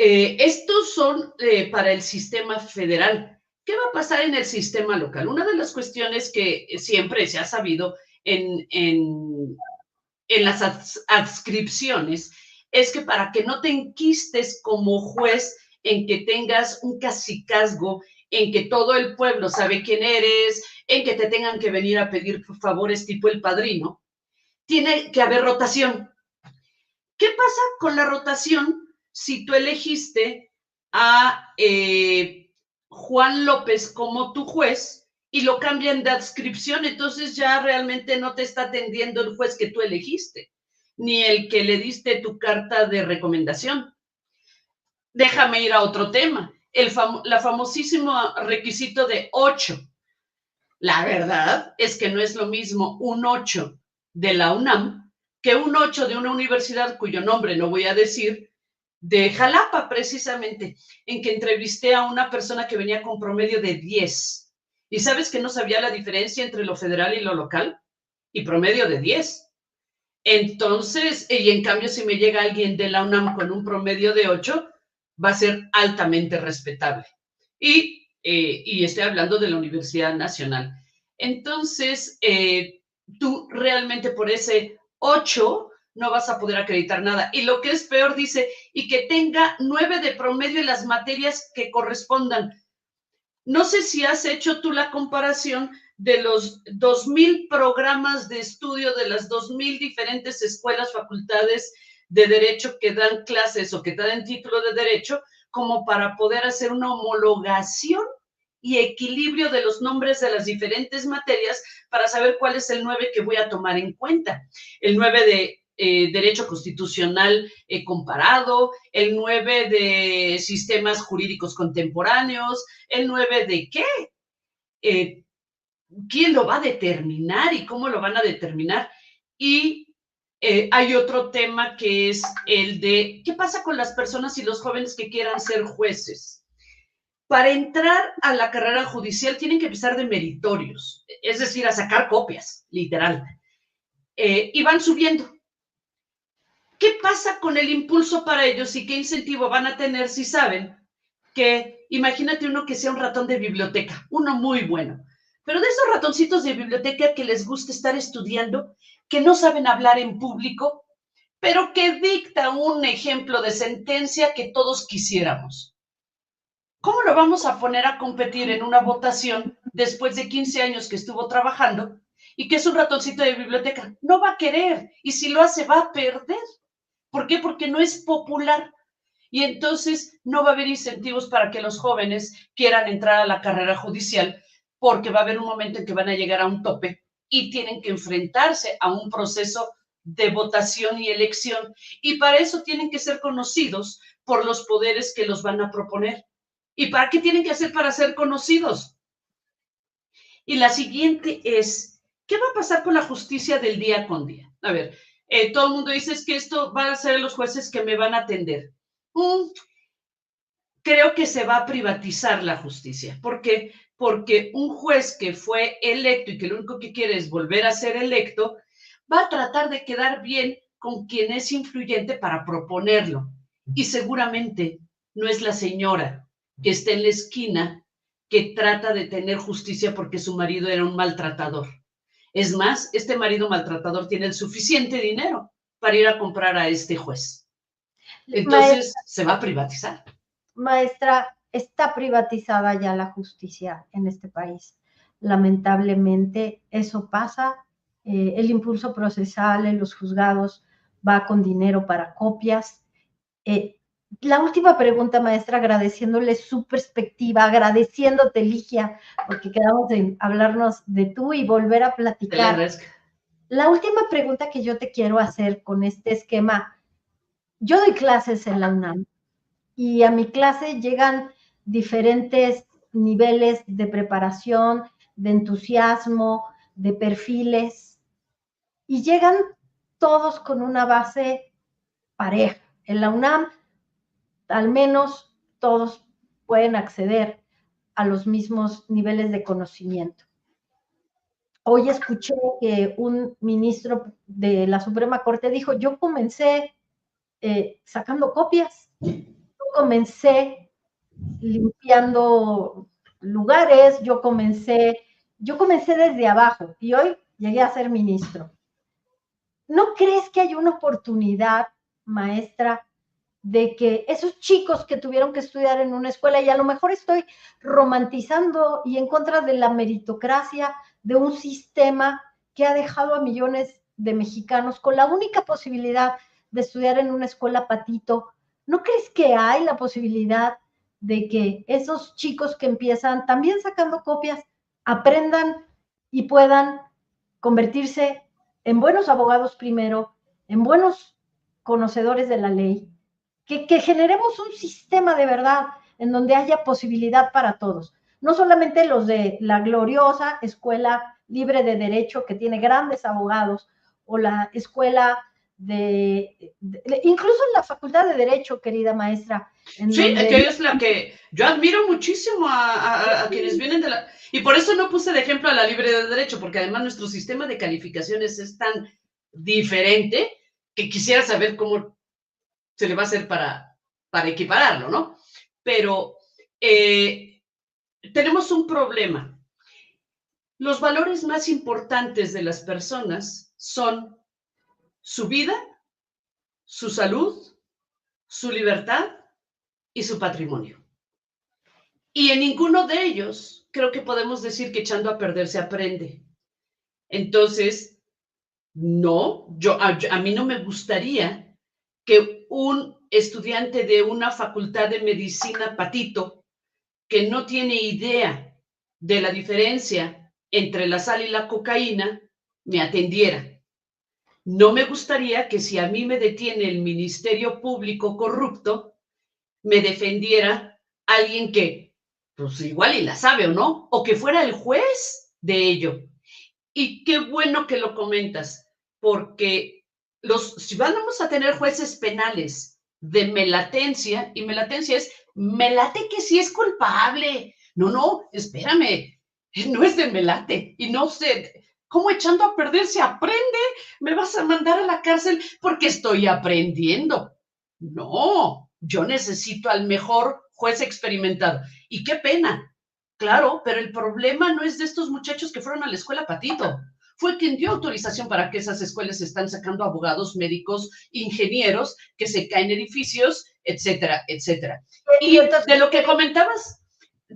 estos son para el sistema federal. ¿Qué va a pasar en el sistema local? Una de las cuestiones que siempre se ha sabido en las adscripciones es que para que no te enquistes como juez en que tengas un cacicazgo, en que todo el pueblo sabe quién eres, en que te tengan que venir a pedir favores tipo el padrino, tiene que haber rotación. ¿Qué pasa con la rotación si tú elegiste a Juan López como tu juez y lo cambian de adscripción? Entonces ya realmente no te está atendiendo el juez que tú elegiste, ni el que le diste tu carta de recomendación. Déjame ir a otro tema, la famosísimo requisito de 8. La verdad es que no es lo mismo un 8 de la UNAM que un 8 de una universidad cuyo nombre no voy a decir, de Jalapa precisamente, en que entrevisté a una persona que venía con promedio de 10. ¿Y sabes que no sabía la diferencia entre lo federal y lo local? Y promedio de 10. Entonces, y en cambio, si me llega alguien de la UNAM con un promedio de 8, va a ser altamente respetable. Y estoy hablando de la Universidad Nacional. Entonces, tú realmente por ese 8 no vas a poder acreditar nada. Y lo que es peor, dice, y que tenga 9 de promedio en las materias que correspondan. No sé si has hecho tú la comparación de los 2,000 programas de estudio de las 2,000 diferentes escuelas, facultades de derecho que dan clases o que te dan título de derecho, como para poder hacer una homologación y equilibrio de los nombres de las diferentes materias para saber cuál es el 9 que voy a tomar en cuenta. El 9 de Derecho Constitucional comparado, el 9 de Sistemas Jurídicos Contemporáneos, el 9 de qué, quién lo va a determinar y cómo lo van a determinar. Y hay otro tema que es el de qué pasa con las personas y los jóvenes que quieran ser jueces. Para entrar a la carrera judicial tienen que empezar de meritorios, es decir, a sacar copias, literal, y van subiendo. ¿Qué pasa con el impulso para ellos y qué incentivo van a tener si saben que, imagínate uno que sea un ratón de biblioteca, uno muy bueno, pero de esos ratoncitos de biblioteca que les gusta estar estudiando, que no saben hablar en público, pero que dicta un ejemplo de sentencia que todos quisiéramos? ¿Cómo lo vamos a poner a competir en una votación después de 15 años que estuvo trabajando y que es un ratoncito de biblioteca? No va a querer, y si lo hace va a perder. ¿Por qué? Porque no es popular. Y entonces no va a haber incentivos para que los jóvenes quieran entrar a la carrera judicial, porque va a haber un momento en que van a llegar a un tope y tienen que enfrentarse a un proceso de votación y elección. Y para eso tienen que ser conocidos por los poderes que los van a proponer. ¿Y para qué tienen que hacer para ser conocidos? Y la siguiente es, ¿qué va a pasar con la justicia del día con día? A ver, todo el mundo dice es que esto va a ser los jueces que me van a atender. Creo que se va a privatizar la justicia. ¿Por qué? Porque un juez que fue electo y que lo único que quiere es volver a ser electo, va a tratar de quedar bien con quien es influyente para proponerlo. Y seguramente no es la señora que está en la esquina que trata de tener justicia porque su marido era un maltratador. Es más, este marido maltratador tiene el suficiente dinero para ir a comprar a este juez. Entonces, se va a privatizar. Maestra, está privatizada ya la justicia en este país. Lamentablemente, eso pasa. El impulso procesal en los juzgados va con dinero para copias. La última pregunta, maestra, agradeciéndole su perspectiva, agradeciéndote, Ligia, porque quedamos en hablarnos de tú y volver a platicar. La última pregunta que yo te quiero hacer con este esquema, yo doy clases en la UNAM y a mi clase llegan diferentes niveles de preparación, de entusiasmo, de perfiles, y llegan todos con una base pareja. En la UNAM, al menos todos pueden acceder a los mismos niveles de conocimiento. Hoy escuché que un ministro de la Suprema Corte dijo, yo comencé sacando copias, comencé limpiando lugares, yo comencé desde abajo y hoy llegué a ser ministro. ¿No crees que hay una oportunidad, maestra, de que esos chicos que tuvieron que estudiar en una escuela, y a lo mejor estoy romantizando y en contra de la meritocracia, de un sistema que ha dejado a millones de mexicanos con la única posibilidad de estudiar en una escuela patito? ¿No crees que hay la posibilidad de que esos chicos que empiezan también sacando copias aprendan y puedan convertirse en buenos abogados primero, en buenos conocedores de la ley, que generemos un sistema de verdad en donde haya posibilidad para todos? No solamente los de la gloriosa Escuela Libre de Derecho, que tiene grandes abogados, o la escuela incluso en la Facultad de Derecho, querida maestra. Sí, que es la que yo admiro muchísimo a quienes vienen de la... Y por eso no puse de ejemplo a la Libre de Derecho, porque además nuestro sistema de calificaciones es tan diferente que quisiera saber cómo se le va a hacer para equipararlo, ¿no? Pero tenemos un problema. Los valores más importantes de las personas son su vida, su salud, su libertad y su patrimonio. Y en ninguno de ellos creo que podemos decir que echando a perder se aprende. Entonces, no, a mí no me gustaría que un estudiante de una facultad de medicina patito, que no tiene idea de la diferencia entre la sal y la cocaína, me atendiera. No me gustaría que si a mí me detiene el Ministerio Público corrupto, me defendiera alguien que, pues igual y la sabe o no, o que fuera el juez de ello. Y qué bueno que lo comentas, porque si vamos a tener jueces penales de melatencia, y melatencia es, me late que sí es culpable. No, espérame, no es de melate, y no sé, ¿cómo echando a perder se aprende? ¿Me vas a mandar a la cárcel porque estoy aprendiendo? No, yo necesito al mejor juez experimentado. Y qué pena, claro, pero el problema no es de estos muchachos que fueron a la escuela patito. Fue quien dio autorización para que esas escuelas están sacando abogados, médicos, ingenieros, que se caen edificios, etcétera, etcétera. Y de lo que comentabas,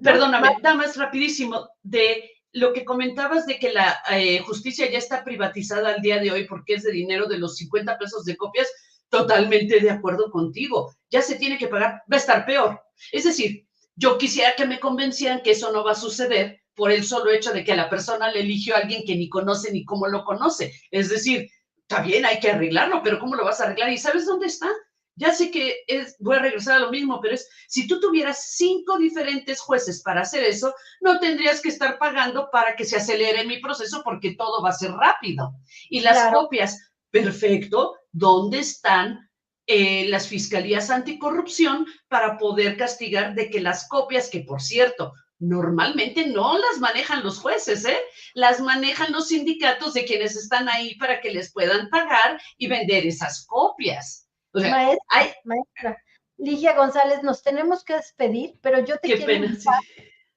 perdóname, nada más rapidísimo, de lo que comentabas de que la justicia ya está privatizada al día de hoy porque es de dinero de los 50 pesos de copias, totalmente de acuerdo contigo. Ya se tiene que pagar, va a estar peor. Es decir, yo quisiera que me convencieran que eso no va a suceder por el solo hecho de que a la persona le eligió a alguien que ni conoce ni cómo lo conoce. Es decir, está bien, hay que arreglarlo, pero ¿cómo lo vas a arreglar? ¿Y sabes dónde está? Ya sé que voy a regresar a lo mismo, pero si tú tuvieras 5 diferentes jueces para hacer eso, no tendrías que estar pagando para que se acelere mi proceso porque todo va a ser rápido. Y las copias, perfecto, ¿dónde están las fiscalías anticorrupción para poder castigar de que las copias, que por cierto, normalmente no las manejan los jueces, las manejan los sindicatos de quienes están ahí para que les puedan pagar y vender esas copias? O sea, maestra, Ligia González, nos tenemos que despedir, pero yo te quiero invitar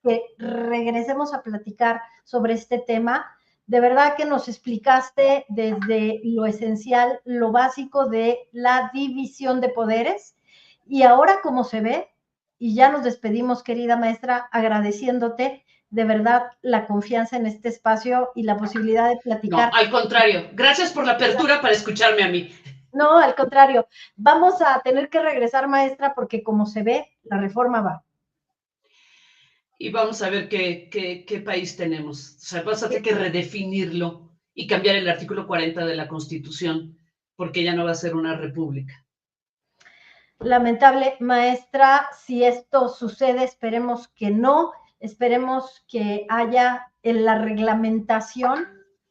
que regresemos a platicar sobre este tema. De verdad que nos explicaste desde lo esencial, lo básico de la división de poderes. Y ahora, como se ve, y ya nos despedimos, querida maestra, agradeciéndote de verdad la confianza en este espacio y la posibilidad de platicar. No, al contrario, gracias por la apertura para escucharme a mí. No, al contrario, vamos a tener que regresar, maestra, porque como se ve, la reforma va. Y vamos a ver qué país tenemos. O sea, vas a tener que redefinirlo y cambiar el artículo 40 de la Constitución, porque ya no va a ser una república. Lamentable, maestra, si esto sucede, esperemos que no, esperemos que haya en la reglamentación,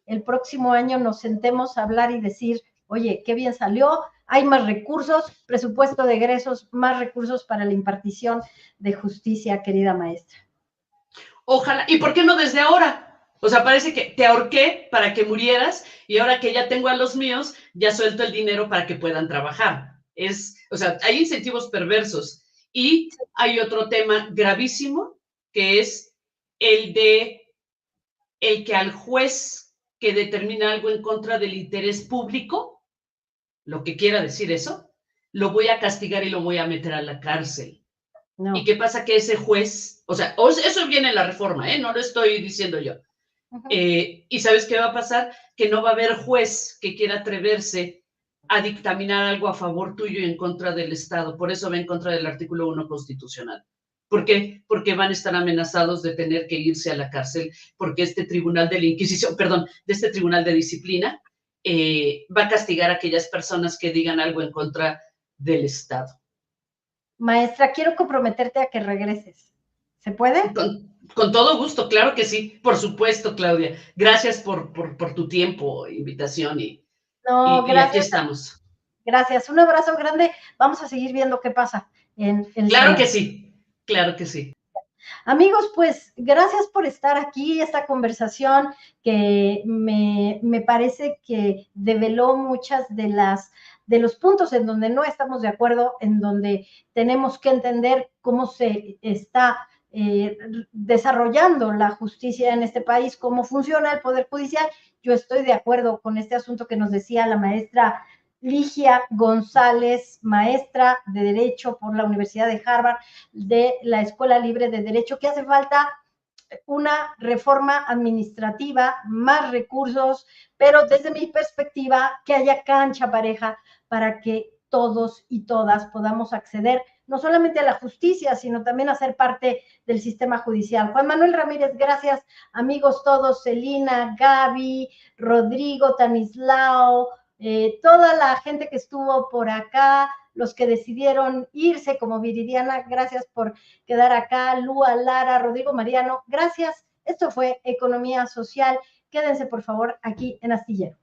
el próximo año nos sentemos a hablar y decir, oye, qué bien salió, hay más recursos, presupuesto de egresos, más recursos para la impartición de justicia, querida maestra. Ojalá, ¿y por qué no desde ahora? O sea, parece que te ahorqué para que murieras y ahora que ya tengo a los míos, ya suelto el dinero para que puedan trabajar. O sea, hay incentivos perversos Y hay otro tema gravísimo, que es el que al juez que determina algo en contra del interés público, lo que quiera decir eso, lo voy a castigar y lo voy a meter a la cárcel. No. ¿Y qué pasa? Que ese juez, o sea, eso viene en la reforma, no lo estoy diciendo yo. ¿Y sabes qué va a pasar? Que no va a haber juez que quiera atreverse a dictaminar algo a favor tuyo y en contra del Estado. Por eso va en contra del artículo 1 constitucional. ¿Por qué? Porque van a estar amenazados de tener que irse a la cárcel, porque este tribunal de la Inquisición, perdón, de este tribunal de disciplina, va a castigar a aquellas personas que digan algo en contra del Estado. Maestra, quiero comprometerte a que regreses. ¿Se puede? Con todo gusto, claro que sí, por supuesto, Claudia. Gracias por tu tiempo, invitación y aquí estamos. Gracias, un abrazo grande. Vamos a seguir viendo qué pasa en el Claro Senado. que sí, claro que sí. Amigos, pues gracias por estar aquí, esta conversación que me parece que develó muchas de los puntos en donde no estamos de acuerdo, en donde tenemos que entender cómo se está desarrollando la justicia en este país, cómo funciona el Poder Judicial. Yo estoy de acuerdo con este asunto que nos decía la maestra Ligia González, maestra de Derecho por la Universidad de Harvard, de la Escuela Libre de Derecho, que hace falta una reforma administrativa, más recursos, pero desde mi perspectiva, que haya cancha pareja para que todos y todas podamos acceder no solamente a la justicia, sino también a ser parte del sistema judicial. Juan Manuel Ramírez, gracias, amigos todos, Celina, Gaby, Rodrigo, Tanislao, toda la gente que estuvo por acá, los que decidieron irse como Viridiana, gracias por quedar acá, Lua, Lara, Rodrigo Mariano, gracias. Esto fue Economía Social. Quédense, por favor, aquí en Astillero.